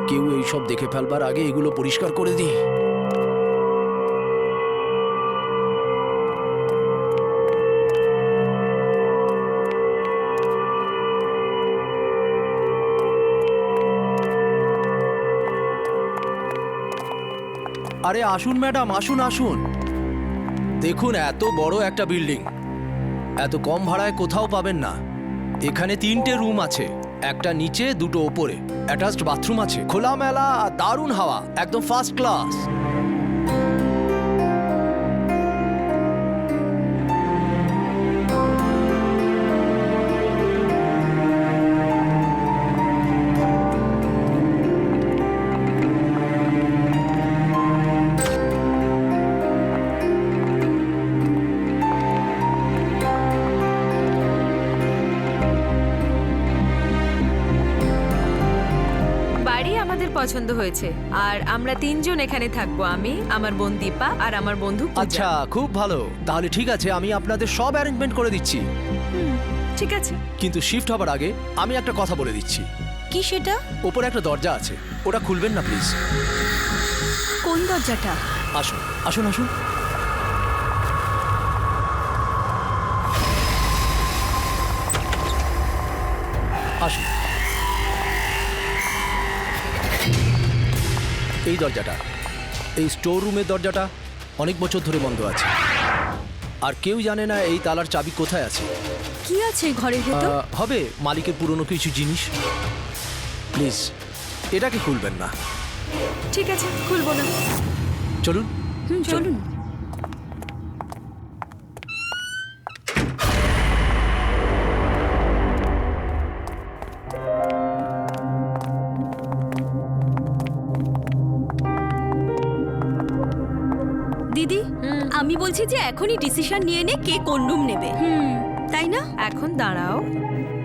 কেউ এইসব দেখে ফেলবার আগে এগুলো পরিষ্কার করে দিই। আরে আসুন ম্যাডাম, আসুন আসুন। দেখুন, এত বড় একটা বিল্ডিং এত কম ভাড়ায় কোথাও পাবেন না। এখানে 3টে রুম আছে, একটা নিচে, 2টো ওপরে। অ্যাটাচড বাথরুম আছে, খোলামেলা, দারুণ হাওয়া, একদম ফার্স্ট ক্লাস। পছন্দ হয়েছে আর আমরা 3জন এখানে থাকবো, আমি, আমার বোন দীপা আর আমার বন্ধু পূজা। আচ্ছা, খুব ভালো। তাহলে ঠিক আছে, আমি আপনাদের সব অ্যারেঞ্জমেন্ট করে দিচ্ছি। ঠিক আছে, কিন্তু শিফট হবার আগে আমি একটা কথা বলে দিচ্ছি। কি সেটা? ওপরে একটা দরজা আছে, ওটা খুলবেন না প্লিজ। কোন দরজাটা? আসুন আসুন আসুন। আসুন। এই দরজাটা, এই স্টোর রুমের দরজাটা অনেক বছর ধরে বন্ধ আছে, আর কেউ জানে না এই তালার চাবি কোথায় আছে। কি আছে ঘরের ভেতর? হবে মালিকের পুরনো কিছু জিনিস। প্লিজ এটাকে খুলবেন না। ঠিক আছে, খুলবো না। চলুন চলুন। দিদি, আমি বলছি যে এখনই ডিসিশন নিয়ে নে কে কোন রুম নেবে। তাই না? এখন দাঁড়াও,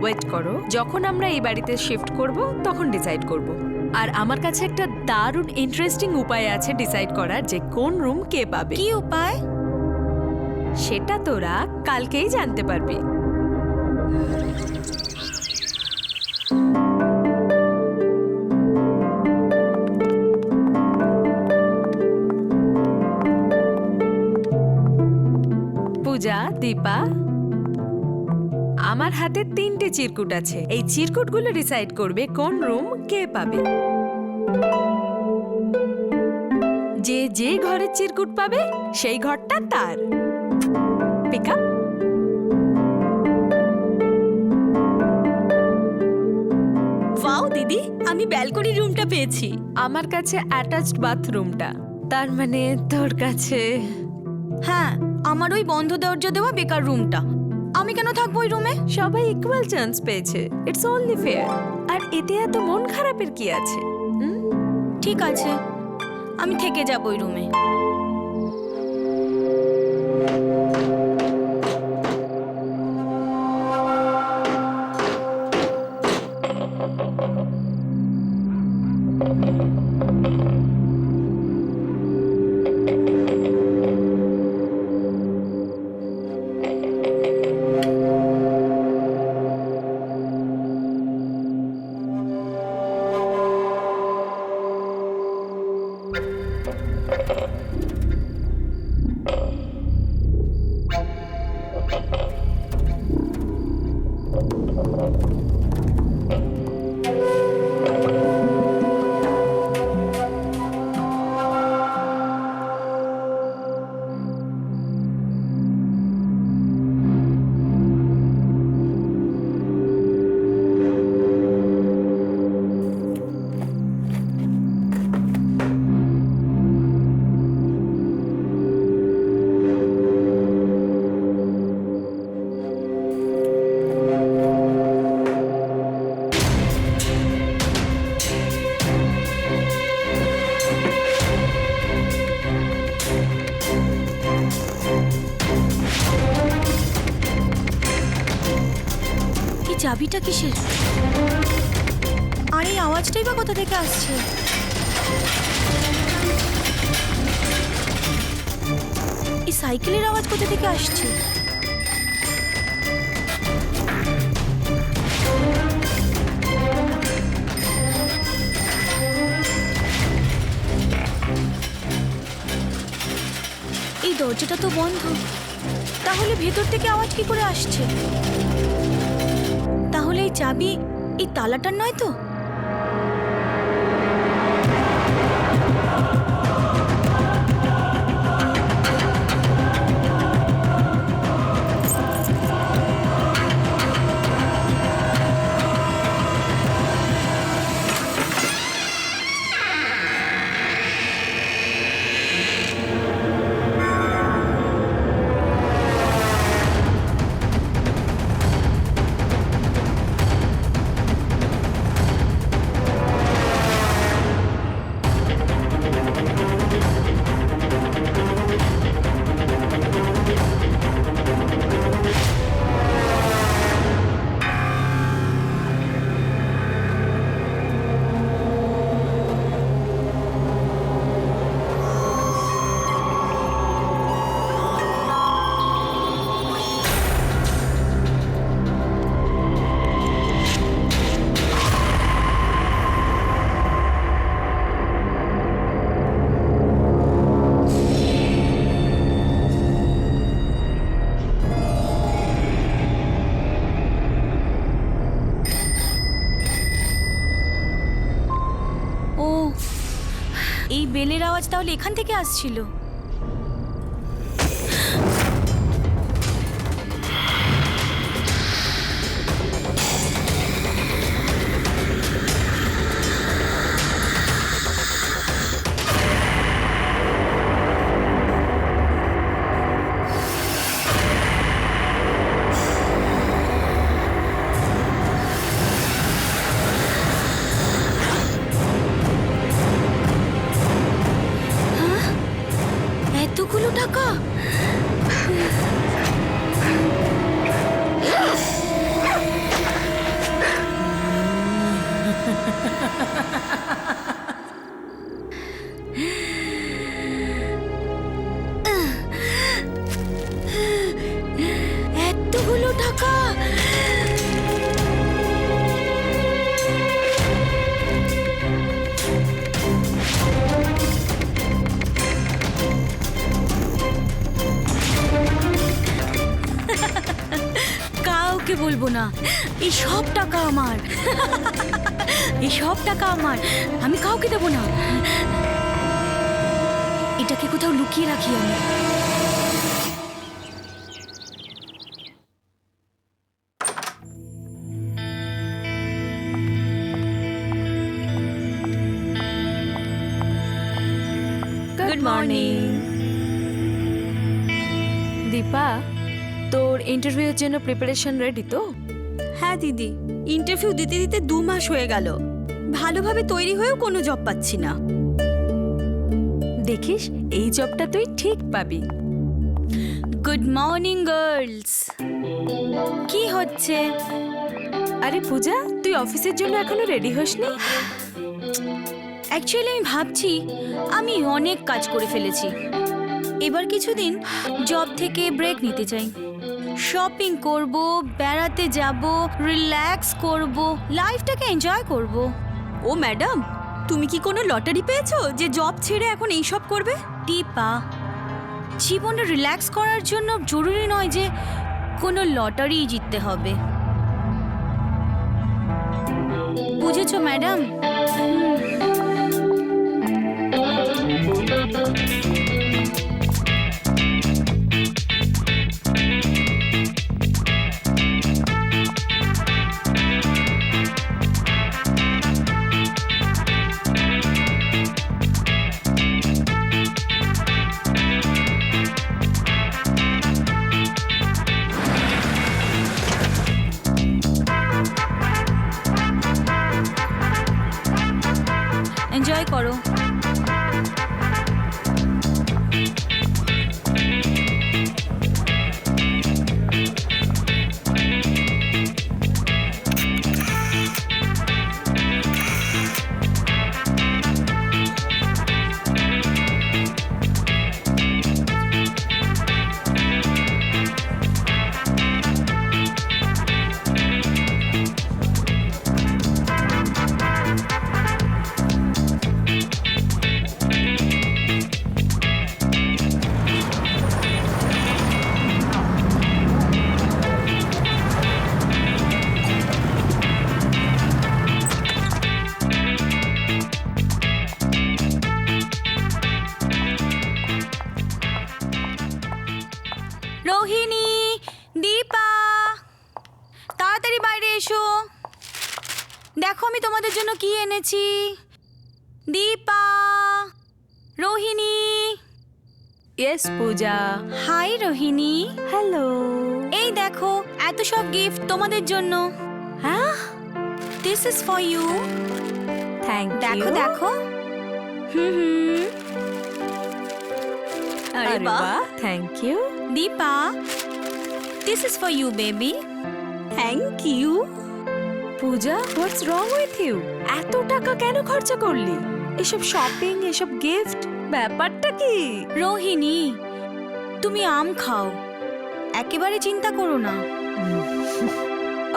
ওয়েট করো। যখন আমরা এই বাড়িতে শিফট করব তখন ডিসাইড করব। আর আমার কাছে একটা দারুণ ইন্টারেস্টিং উপায় আছে ডিসাইড করার যে কোন রুম কে পাবে। কি উপায়? সেটা তোরা কালকেই জানতে পারবি। পূজা, দীপা, আমার হাতে 3টে চিরকুট আছে। এই চিরকুটগুলো ডিসাইড করবে কোন রুম কে পাবে। যে যে ঘরের চিরকুট পাবে সেই ঘরটা তার। Pick up. ওয়াও দিদি, আমি ব্যালকনি রুমটা পেয়েছি। আমার কাছে অ্যাটাচড বাথরুমটা, তার মানে তোর কাছে। হ্যাঁ, আমার ওই বন্ধ দরজা দেওয়া বেকার রুমটা। আমি কেন থাকবো ওই রুমে? সবাই ইকুয়াল চান্স পেয়েছে, ইটস অনলি ফেয়ার। আর এতে এত মন খারাপের কি আছে? ঠিক আছে, আমি থেকে যাবো ওই রুমে। চাবিটা কিসের? আর এই আওয়াজটাই বা কোথা থেকে আসছে? এই সাইকেলের আওয়াজ কোথা থেকে আসছে? এই দরজাটা তো বন্ধ, তাহলে ভেতর থেকে আওয়াজ কি করে আসছে? তাহলে এই চাবি এই তালাটার নয় তো? ও, এই বেলের আওয়াজ তাহলে এখান থেকে আসছিল। এতগুলো টাকা! এতগুলো টাকা! কাউকে বলবো না, এই সব টাকা আমার। এই সব টাকা আমার, আমি কাউকে দেবো না। এটাকে কোথাও লুকিয়ে রাখি আমি। গুড মর্নিং দীপা, তোর ইন্টারভিউর জন্য প্রিপারেশন রেডি তো? হ্যাঁ দিদি, ইন্টারভিউ দিতে দিতে 2 মাস হয়ে গেল, ভালোভাবে তৈরি হয়েও কোনো জব পাচ্ছি না। দেখিস, এই জবটা তুই ঠিক পাবি। Good morning girls. কি হচ্ছে? আরে পূজা, তুই অফিসের জন্য এখনো রেডি হসনি? অ্যাকচুয়ালি আমি ভাবছি আমি অনেক কাজ করে ফেলেছি, এবার কিছুদিন জব থেকে ব্রেক নিতে চাই। শপিং করব, বেড়াতে যাব, রিল্যাক্স করব, লাইফটাকে এনজয় করব। ও ম্যাডাম, তুমি কি কোনো লটারি পেয়েছো যে জব ছেড়ে এখন এইসব করবে? দীপা, জীবনে রিল্যাক্স করার জন্য জরুরি নয় যে কোনো লটারি জিততে হবে, বুঝেছো ম্যাডাম? এনজয় করো। জন্য কি এনেছি। Dipa, Rohini. Yes Puja. Hi Rohini. Hello. এই দেখো এত সব গিফট তোমাদের জন্য। হ্যাঁ, this is for you. Thank দেখো ইউ। দেখো। হুম। আরে বাহ, thank you. Dipa, this is for you baby. Thank you. Puja, what's wrong with you? এত টাকা কেন খরচা করলি? এসব শপিং, এসব গিফট, ব্যাপারটা কি? রোহিণী, তুমি আম খাও, একেবারে চিন্তা করো না।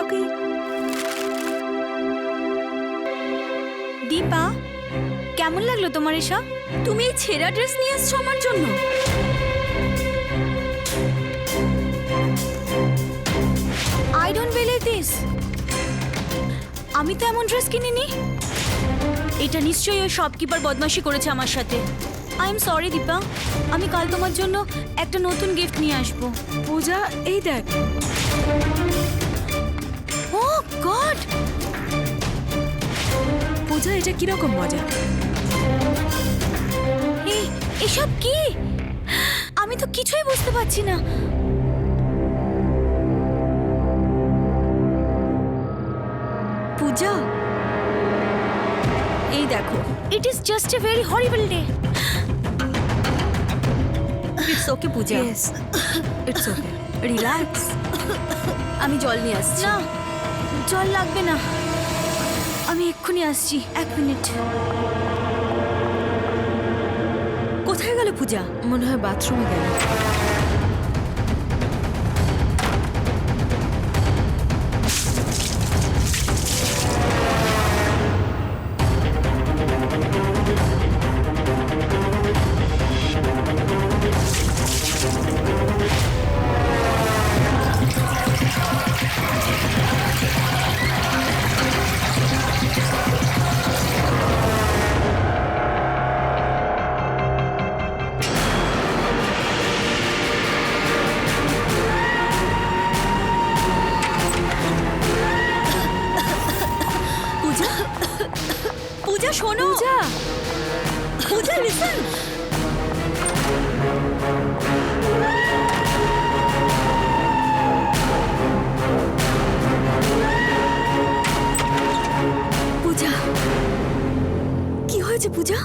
ওকে। দীপা, কেমন লাগলো তোমার এসব? তুমি এই ছেঁড়া ড্রেস নিয়ে এসছো আমার জন্য? I don't believe this. আমি তো এমন ড্রেস কিনিনি। এটা নিশ্চয়ই ওই শপকিপার বদমাশি করেছে আমার সাথে। আই এম সরি দীপা, আমি কাল তোমার জন্য একটা নতুন গিফট নিয়ে আসবো। পূজা, এই দেখ। ও গড! পূজা, এটা কিরকম মজা? এসব কি? আমি তো কিছুই বুঝতে পারছি না। পূজা, এই দেখো, it is just a very horrible day. It's okay Puja. Yes, it's okay. Relax. আমি জল নিয়ে আসছি। না, জল লাগবে না, আমি এক্ষুনি আসছি। 1 মিনিট। কোথায় গেল পূজা? মনে হয় বাথরুমে গেল। পূজা, পূজা শোনো। পূজা, পূজা লিসেন। পূজা, কি হয়েছে পূজা?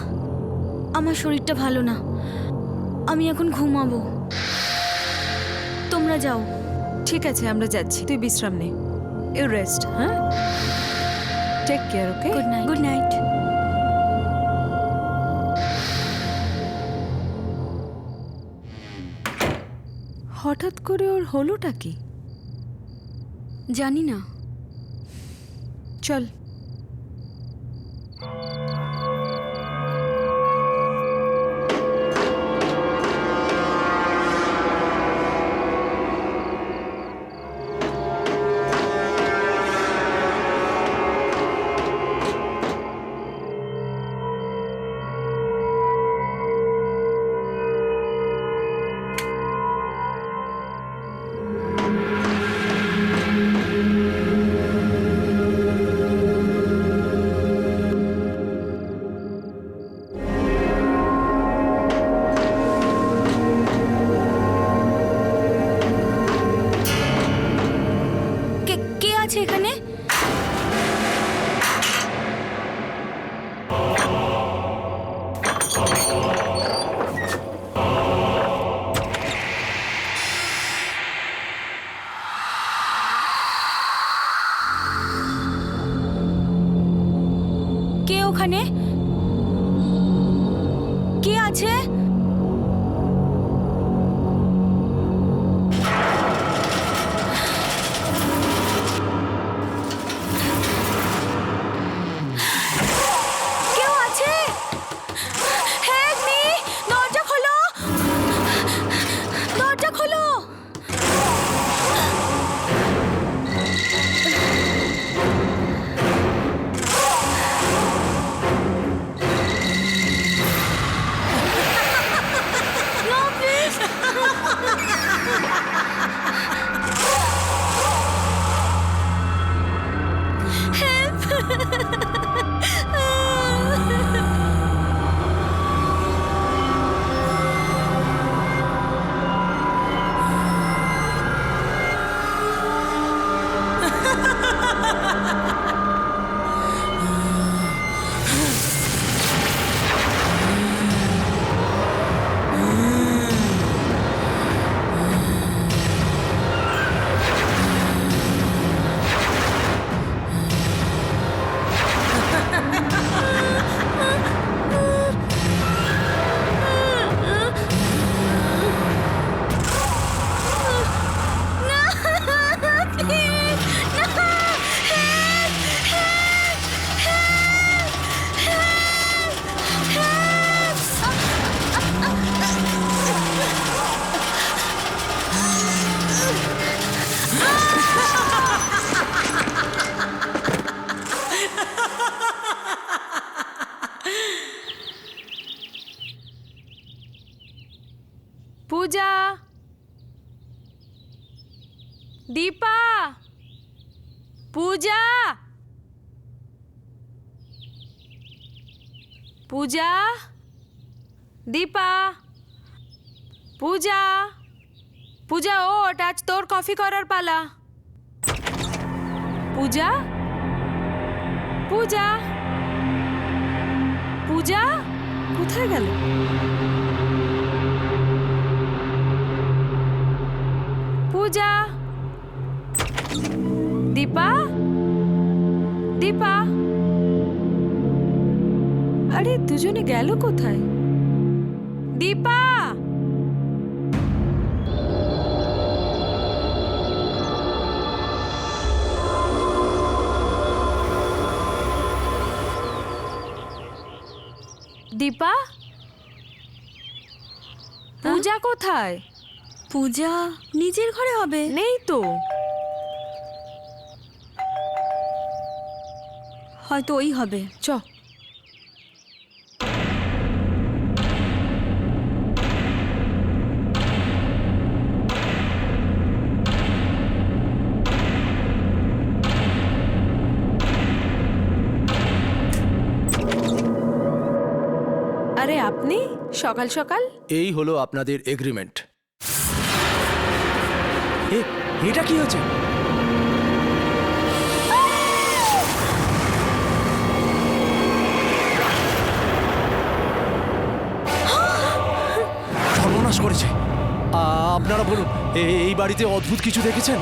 আমার শরীরটা ভালো না, আমি এখন ঘুমাবো। তোমরা যাও। ঠিক আছে, আমরা যাচ্ছি। তুই বিশ্রাম নে। You rest. হ্যাঁ, take care. Okay, good night. Good night. হঠাৎ করে ওর হলোটা কি? জানি না। চল। কে আছে এখানে? কে ওখানে? কে আছে? কেউ আছে? Help me! দরজা খোলো! দরজা খোলো! পূজা, দীপা, পূজা, পূজা, দীপা, পূজা, পূজা ওঠ, আজ তোর কফি করার পালা। পূজা, পূজা, পূজা কোথায় গেল? পূজা, দীপা, দীপা, আরে দুজনে গেল কোথায়? দীপা, দীপা, পূজা কোথায়? পূজা নিজের ঘরে হবে। নেই তো। হয়তো ওই হবে। চ। আরে আপনি সকাল সকাল? এই হলো আপনাদের এগ্রিমেন্ট। এটা কি হচ্ছে? সর্বনাশ করেছে। আপনারা বলুন, এই বাড়িতে অদ্ভুত কিছু দেখেছেন?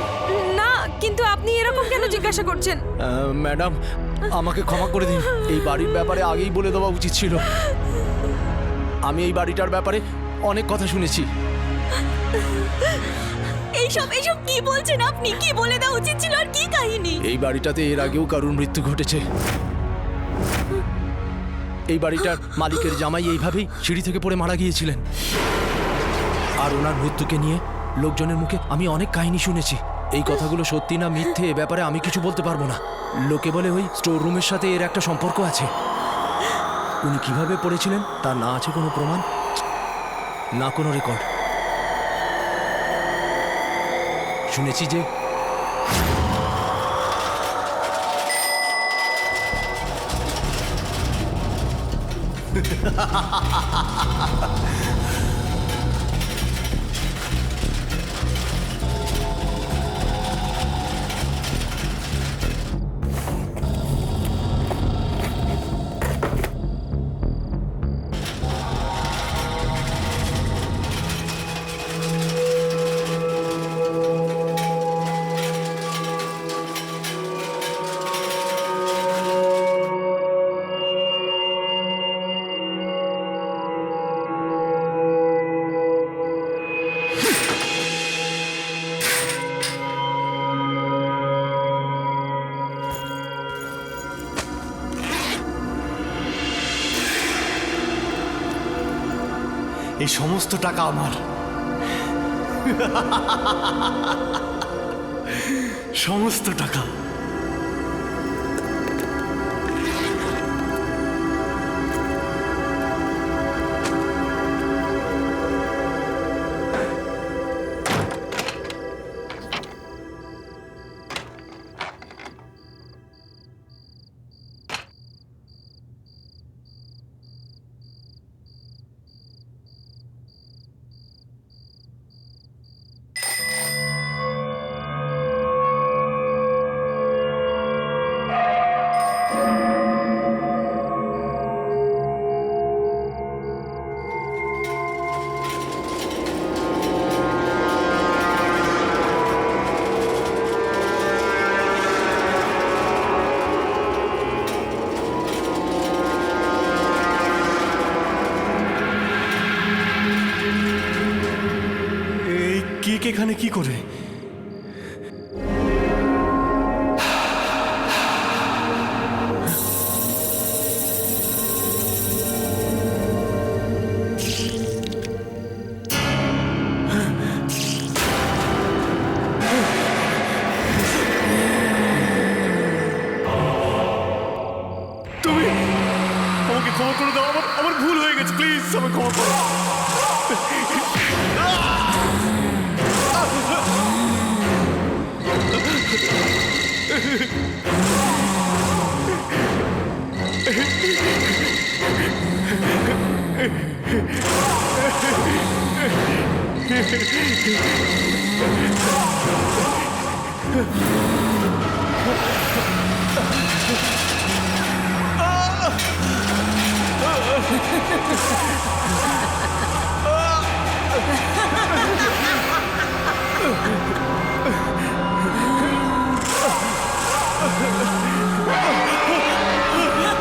না, কিন্তু আপনি এরকম কেন জিজ্ঞাসা করছেন? ম্যাডাম, আমাকে ক্ষমা করে দিন। এই বাড়ির ব্যাপারে আগেই বলে দেওয়া উচিত ছিল। আমি এই বাড়িটার ব্যাপারে অনেক কথা শুনেছি। এইসব কি বলছেন আপনি? কি বলে দেওয়া উচিত ছিল আর কি কাহিনী? এই বাড়িটাতে এর আগেও কারুর মৃত্যু ঘটেছে। এই বাড়িটার মালিকের জামাই এইভাবেই সিঁড়ি থেকে পড়ে মারা গিয়েছিলেন। আর ওনার মৃত্যুকে নিয়ে লোকজনের মুখে আমি অনেক কাহিনী শুনেছি। এই কথাগুলো সত্যি না মিথ্যে এ ব্যাপারে আমি কিছু বলতে পারবো না। লোকে বলে ওই স্টোর রুমের সাথে এর একটা সম্পর্ক আছে। উনি কিভাবে পড়েছিলেন তার না আছে কোনো প্রমাণ, না কোনো রেকর্ড। শুনেছি যে এই সমস্ত টাকা আমার। সমস্ত টাকা। কেক এখানে কি করে? তুমি আমাকে ক্ষমা করে দাও, আমার ভুল হয়ে গেছে, প্লিজ আমাকে ক্ষমা করো।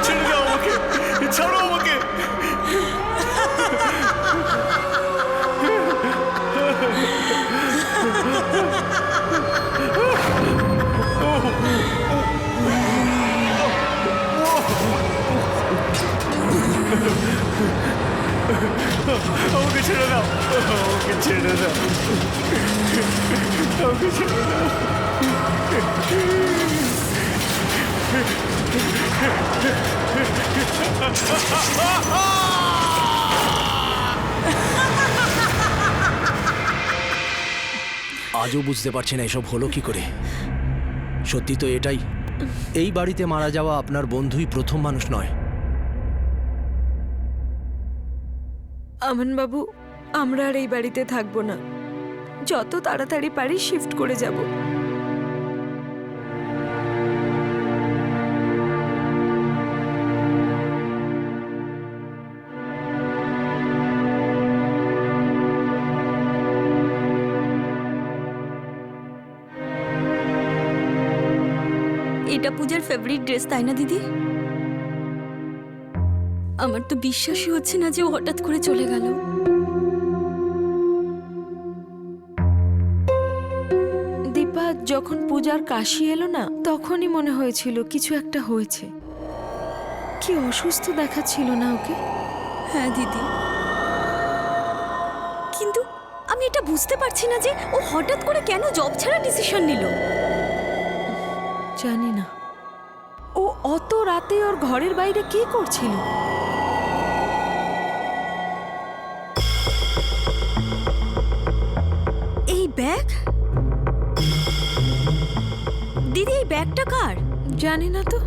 ছেড়ে দাও আমাকে, ছাড়ো আমাকে। আমাকে ছেড়ে দাও, আমাকে ছেড়ে দাও, আমাকে ছেড়ে দাও। আজও বুঝতে পারছি না এসব হলো কি করে। সত্যি তো এটাই, এই বাড়িতে মারা যাওয়া আপনার বন্ধুই প্রথম মানুষ নয়। আমান বাবু, আমরা আর এই বাড়িতে থাকবো না। যত তাড়াতাড়ি পারি শিফট করে যাব। এটা পূজার ফেভারিট ড্রেস, তাই না দিদি? আমার তো বিশ্বাসই হচ্ছে না যে ও হঠাৎ করে চলে গেল। দীপা, যখন পূজার কাশি এলো না, তখনই মনে হয়েছিল কিছু একটা হয়েছে। কি অসুস্থ দেখাচ্ছিল না ওকে? হ্যাঁ দিদি, কিন্তু আমি এটা বুঝতে পারছি না যে ও হঠাৎ করে কেন জব ছাড়া ডিসিশন নিল। জানি না ও অত রাতে ওর ঘরের বাইরে কি করছিল। এই ব্যাগ, দিদি এই ব্যাগটা কার? জানি না তো।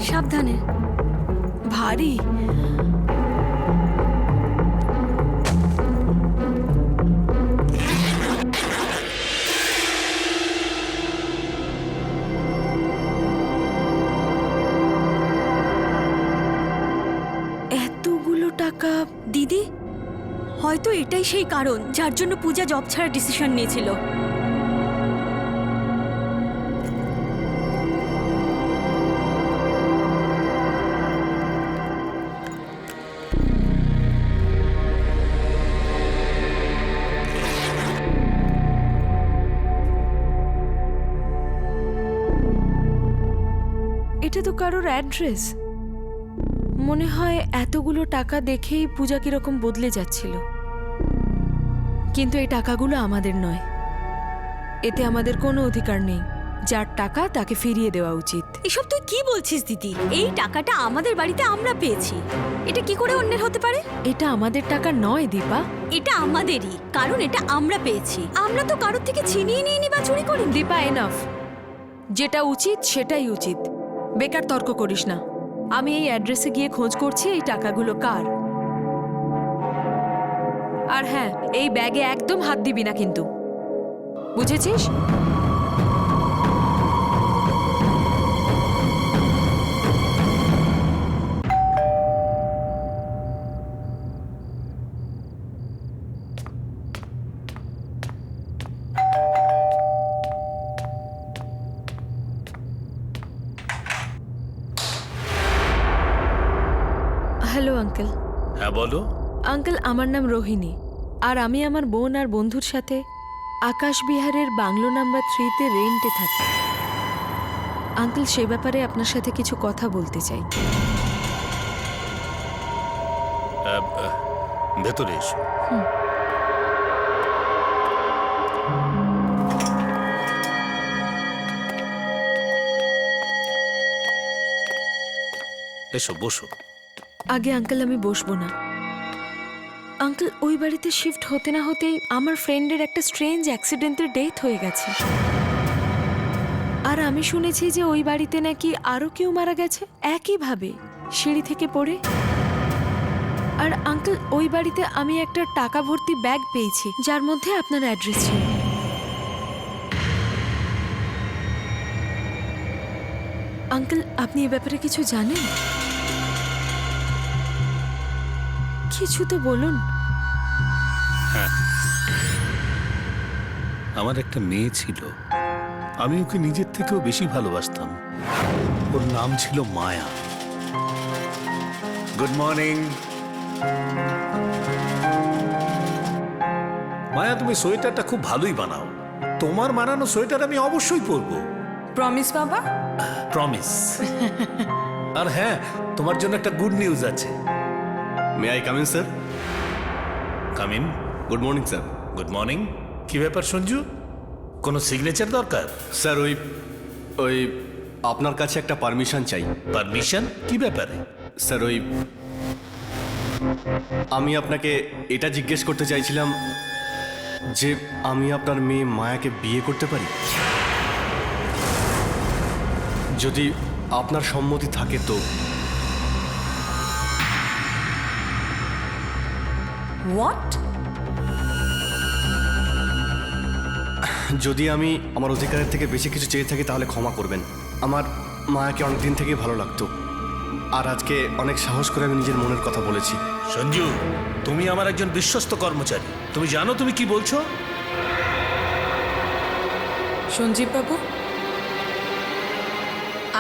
সাবধানে। ভারী। এতগুলো টাকা। দিদি, হয়তো এটাই সেই কারণ যার জন্য পূজা জব ছাড়া ডিসিশন নিয়েছিল। এটা তো কারোর অ্যাড্রেস। মনে হয় এতগুলো টাকা দেখেই পূজা কিরকম বদলে যাচ্ছিল। কিন্তু এই টাকাগুলো আমাদের নয়, এতে আমাদের কোনো অধিকার নেই। যার টাকা তাকে ফিরিয়ে দেওয়া উচিত। এসব তুই কি বলছিস দিদি? এই টাকাটা আমাদের বাড়িতে আমরা পেয়েছি, এটা কি করে অন্যের হতে পারে? এটা আমাদের টাকা নয় দীপা। এটা আমাদেরই, কারণ এটা আমরা পেয়েছি। আমরা তো কারোর থেকে ছিনিয়ে নিইনি বা চুরি করিনি। দীপা, এনাফ। যেটা উচিত সেটাই উচিত। বেকার তর্ক করিস না। আমি এই অ্যাড্রেসে গিয়ে খোঁজ করছি এই টাকাগুলো কার। আর হ্যাঁ, এই ব্যাগে একদম হাত দিবি না কিন্তু, বুঝেছিস? Hello uncle. হ্যাঁ বলো। আঙ্কেল, আমার নাম রোহিণী, আর আমি আমার বোন আর বন্ধুর সাথে আকাশ বিহারের বাংলো নাম্বার 3-তে রেন্টে থাকি। আঙ্কেল, সে ব্যাপারে আপনার সাথে কিছু কথা বলতে চাই। ভেতরে এসো। এসো বসো। আগে আঙ্কেল আমি বসবো না। আঙ্কেল, ওই বাড়িতে শিফট হতে না হতেই আমার ফ্রেন্ডের একটা স্ট্রেঞ্জ অ্যাক্সিডেন্টের ডেথ হয়ে গেছে। আর আমি শুনেছি যে ওই বাড়িতে নাকি আরো কেউ মারা গেছে একইভাবে সিঁড়ি থেকে পড়ে। আর আঙ্কেল, ওই বাড়িতে আমি একটা টাকা ভর্তি ব্যাগ পেয়েছি যার মধ্যে আপনার অ্যাড্রেস ছিল। আঙ্কেল, আপনি এ ব্যাপারে কিছু জানেন? কিছু তো বলুন। আমার একটা মেয়ে ছিল, আমি ওকে নিজের থেকেও বেশি ভালোবাসতাম। ওর নাম ছিল মায়া। Good morning. মায়া, তুমি সোয়েটারটা খুব ভালোই বানাও। তোমার বানানো সোয়েটার আমি অবশ্যই পরবো। প্রমিস বাবা? প্রমিস। আর হ্যাঁ, তোমার জন্য একটা গুড নিউজ আছে। May I come in sir? Come in. Good morning sir. Good morning. কি ব্যাপার সঞ্জু, কোনো সিগনেচার দরকার? স্যার ওই আপনার কাছে একটা পারমিশন চাই। পারমিশন? কি ব্যাপারে? স্যার আমি আপনাকে এটা জিজ্ঞেস করতে চাইছিলাম যে আমি আপনার মেয়ে মায়াকে বিয়ে করতে পারি? যদি আপনার সম্মতি থাকে তো। হোয়াট? যদি আমি আমার অধিকারের থেকে বেশি কিছু চেয়ে থাকি তাহলে ক্ষমা করবেন। আমার মায়াকে অনেক দিন থেকেই ভালো লাগতো, আর আজকে অনেক সাহস করে আমি নিজের মনের কথা বলেছি। সঞ্জু, তুমি আমার একজন বিশ্বস্ত কর্মচারী। তুমি জানো তুমি কি বলছো? সঞ্জীব বাবু,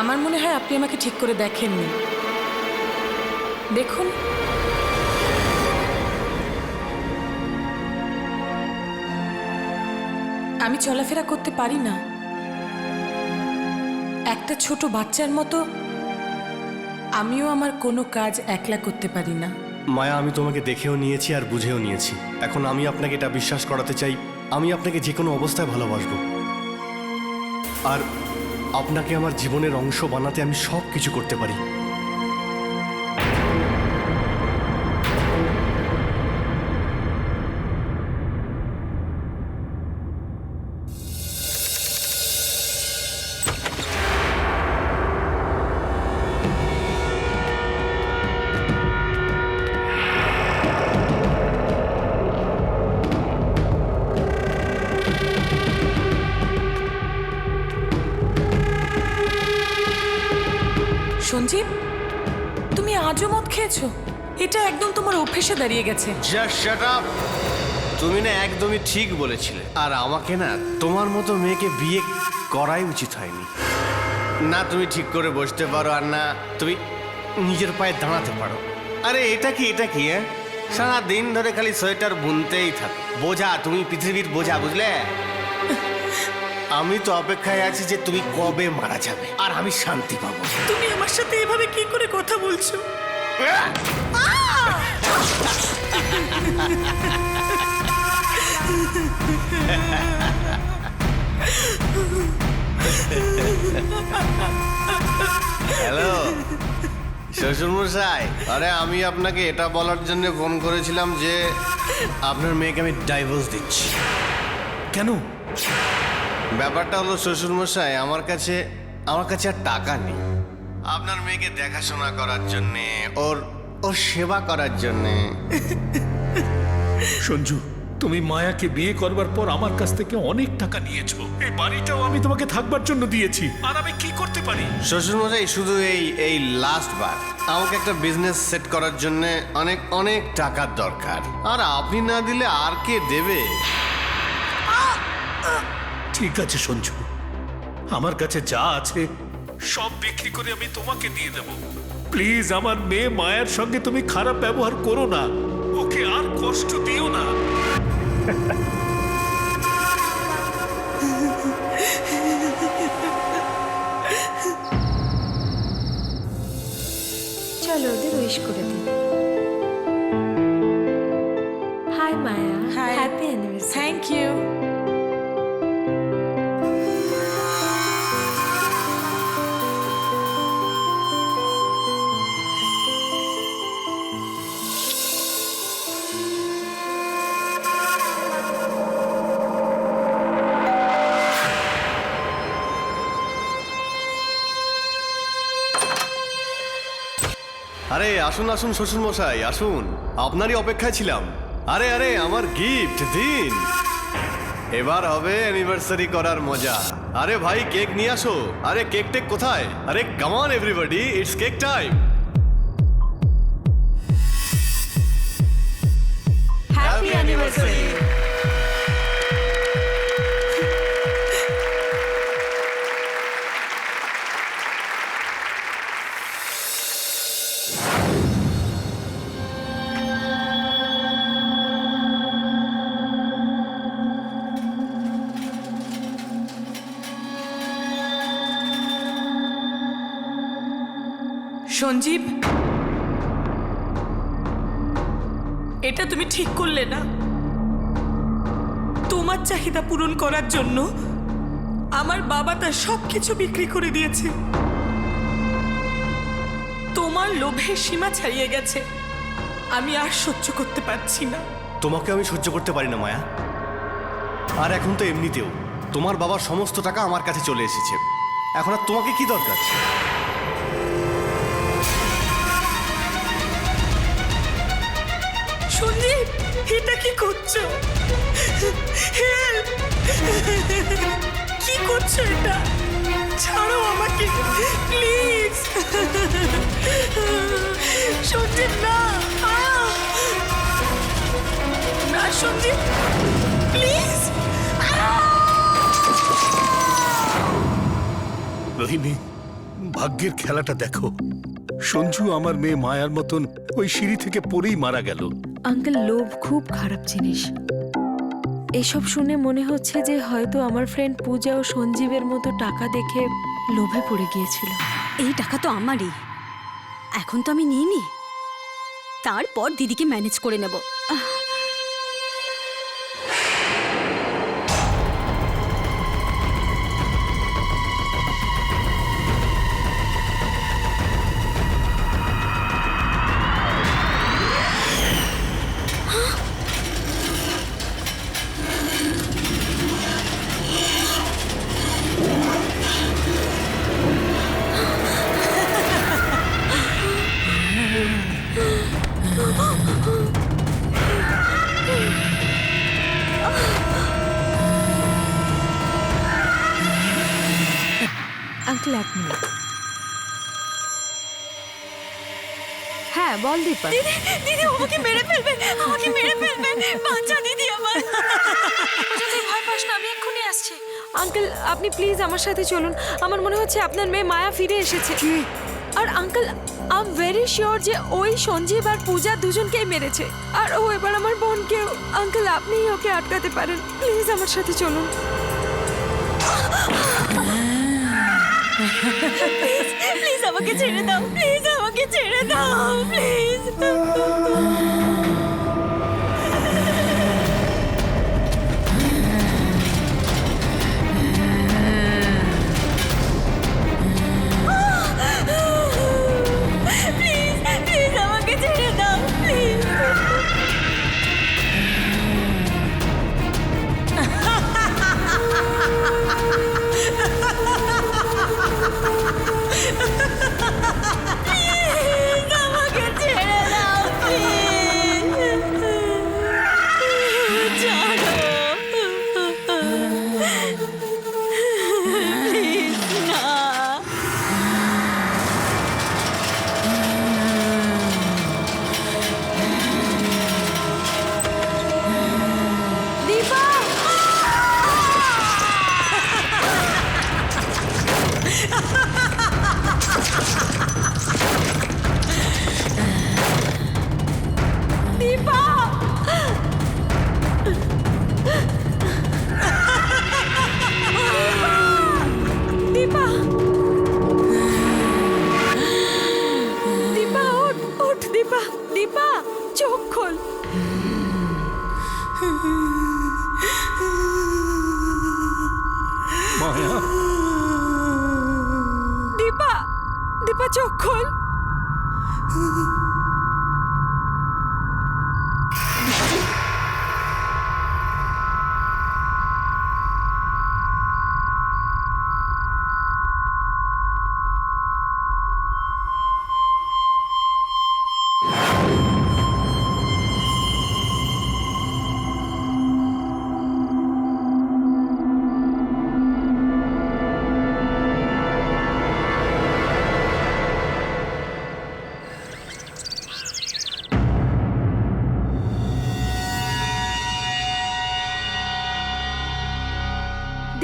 আমার মনে হয় আপনি আমাকে ঠিক করে দেখেননি। দেখুন, আমি চলাফেরা করতে পারি না। একটা ছোট বাচ্চার মতো আমিও আমার কোনো কাজ একলা করতে পারি না। মায়া, আমি তোমাকে দেখেও নিয়েছি আর বুঝেও নিয়েছি। এখন আমি আপনাকে এটা বিশ্বাস করাতে চাই, আমি আপনাকে যে কোনো অবস্থায় ভালোবাসবো, আর আপনাকে আমার জীবনের অংশ বানাতে আমি সব কিছু করতে পারি। সঞ্জীব, তুমি আজও মদ খেয়েছো? এটা একদম তোমার অভ্যেসে দাঁড়িয়ে গেছে। Just shut up. তুমি না একদমই ঠিক বলেছিলে, আর আমাকে না তোমার মতো মেয়েকে বিয়ে করাই উচিত হয়নি। না তুমি ঠিক করে বসতে পারো, আর না তুমি নিজের পায়ে দাঁড়াতে পারো। আরে এটা কি হ্যাঁ? সারা দিন ধরে খালি সোয়েটার বুনতেই থাকো। বোঝা, তুমি পৃথিবীর বোঝা, বুঝলে? আমি তো অপেক্ষায় আছি যে তুমি কবে মারা যাবে আর আমি শান্তি পাবো। তুমি আমার সাথে এভাবে কি করে কথা বলছো? হ্যালো শ্বশুরমশাই, আরে আমি আপনাকে এটা বলার জন্য ফোন করেছিলাম যে আপনার মেয়েকে আমি ডাইভোর্স দিচ্ছি। কেন? ব্যাপারটা হলো শ্বশুরমশাই, আমার কাছে আর টাকা নেই আপনার মেয়েকে দেখাশোনা করার জন্যে, ওর সেবা করার জন্যে। সঞ্জু, তুমি মায়াকে বিয়ে করবার পর আমার কাছ থেকে অনেক টাকা নিয়েছো। এই বাড়িটাও আমি তোমাকে থাকবার জন্য দিয়েছি, আর আমি কি করতে পারি? শ্বশুরমশাই, শুধু এই লাস্ট বার আমাকে একটা বিজনেস সেট করার জন্য অনেক টাকার দরকার, আর আপনি না দিলে আর কে দেবে? ঠিক আছে সঞ্জু, আমার কাছে যা আছে সব বিক্রি করে আমি তোমাকে দিয়ে দেব। প্লিজ, আমার মেয়ে মায়ের সঙ্গে তুমি খারাপ ব্যবহার করো না, ওকে আর কষ্ট দিও না। চলো ওদের উইশ করে দিই। Hi Maya, Hi. Happy anniversary. Thank you. আরে আসুন আসুন শ্বশুর মশাই আসুন, আপনারই অপেক্ষায় ছিলাম। আরে আরে আমার গিফট দিন, এবার হবে অ্যানিভার্সারি করার মজা। আরে ভাই কেক নিয়ে আসো। আরে কেক টেক কোথায়? আরে come on everybody, it's cake time. Happy anniversary. Sanjib, এটা তুমি ঠিক করলে না। তোমার চাহিদা পূরণ করার জন্য আমার বাবা তার সবকিছু বিক্রি করে দিয়েছে। তোমার লোভের সীমা ছাড়িয়ে গেছে। আমি আর সহ্য করতে পারছি না। তোমাকে আমি সহ্য করতে পারি না মায়া। আর এখন তো এমনিতেও তোমার বাবার সমস্ত টাকা আমার কাছে চলে এসেছে, এখন আর তোমাকে কি দরকার? সঞ্জীব, এটা কি করছো? হেল্প! কি করছো এটা? ছাড়ো আমাকে প্লিজ। সঞ্জীব না, না সঞ্জীব প্লিজ। রোহিণী, ভাগ্যের খেলাটা দেখো। সঞ্জু আমার মেয়ে মায়ার মতন ওই সিঁড়ি থেকে পড়েই মারা গেল। আঙ্কেল, লোভ খুব খারাপ জিনিস। এসব শুনে মনে হচ্ছে যে হয়তো আমার ফ্রেন্ড পূজা ও সঞ্জীবের মতো টাকা দেখে লোভে পড়ে গিয়েছিল। এই টাকা তো আমারই, এখন তো আমি নিইনি, তারপর দিদিকে ম্যানেজ করে নেব। আঙ্কেল, এক মিনিট। হ্যাঁ, বল দীপা। দিদি আমাকে মেরে ফেলবে, আমাকে মেরে ফেলবে, বাঁচা দিদি আমার। তুই ভয় পাস না, আমি এক্ষুনি আসছি। আঙ্কেল, আপনি প্লিজ আমার সাথে চলুন। আমার মনে হচ্ছে আপনার মেয়ে মায়া ফিরে এসেছে। আর uncle, I am very sure যে ওই সঞ্জীব আর পূজা দুজনকেই মেরেছে। আর ও এবার আমার বোনকেও। আঙ্কেল, আপনিই ওকে আটকাতে পারেন। প্লিজ আমার সাথে চলুন। প্লিজ আমাকে ছেড়ে দাও, প্লিজ আমাকে ছেড়ে দাও, প্লিজ। প্লিজ প্লিজ আমাকে ছেড়ে দাও, প্লিজ। আমাকে ছেড়ে দাও, প্লিজ। ছাড়ো, প্লিজ না। দীপা! দীপা! দীপা! দীপা, ওঠ, ওঠ দীপা! দীপা, চোখ খোল। মায়া, দীপা! দীপা, চোখ খোল।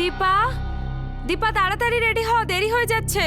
দীপা, দীপা তাড়াতাড়ি রেডি হও, দেরি হয়ে যাচ্ছে।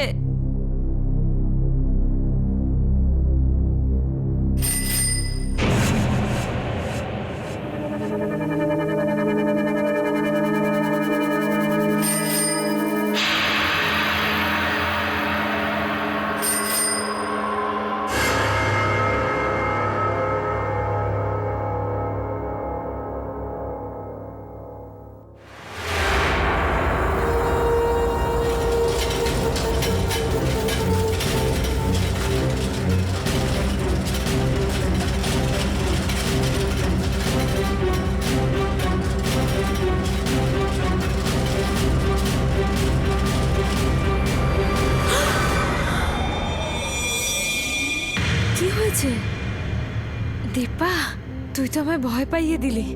কি হয়েছে? দীপা, তুই তো আমায় ভয় পাইয়ে দিলি।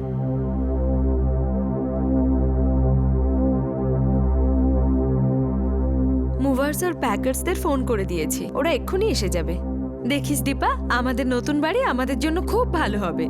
মুভার্স আর প্যাকার্সদের ফোন করে দিয়েছি, ওরা এক্ষুনি এসে যাবে। দেখিস দীপা, আমাদের নতুন বাড়ি আমাদের জন্য খুব ভালো হবে।